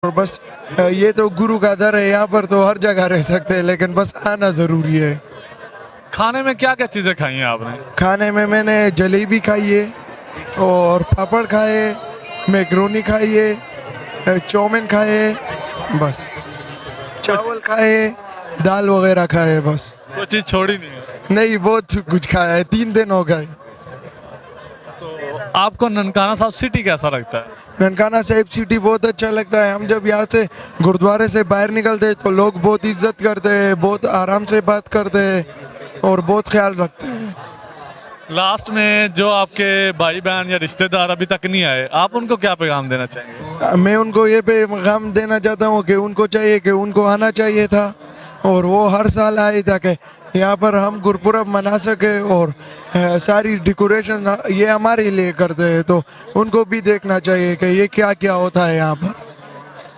और बस ये तो गुरु का दर है, यहाँ पर तो हर जगह रह सकते हैं, लेकिन बस आना ज़रूरी है। खाने में क्या क्या चीज़ें खाई हैं आपने? खाने में मैंने जलेबी खाई है और पापड़ खाए, मैक्रोनी खाई है, चाउमीन खाए, बस चावल खाए, दाल वगैरह खाए, बस। कोई चीज़ छोड़ी नहीं है? नहीं, बहुत कुछ खाया है, 3 दिन हो गए। आपको ननकाना साहब सिटी कैसा लगता है? ननकाना साहिब सिटी बहुत अच्छा लगता है। हम जब यहाँ से गुरुद्वारे से बाहर निकलते हैं तो लोग बहुत इज्जत करते हैं, बहुत आराम से बात करते हैं और बहुत ख्याल रखते हैं। लास्ट में जो आपके भाई बहन या रिश्तेदार अभी तक नहीं आए, आप उनको क्या पैगाम देना चाहेंगे? मैं उनको ये पैगाम देना चाहता हूँ कि उनको चाहिए कि उनको आना चाहिए था और वो हर साल आए ताकि यहाँ पर हम गुरपुरब मना सके और सारी डेकोरेशन ये हमारे लिए करते हैं, तो उनको भी देखना चाहिए कि ये क्या क्या होता है यहाँ पर।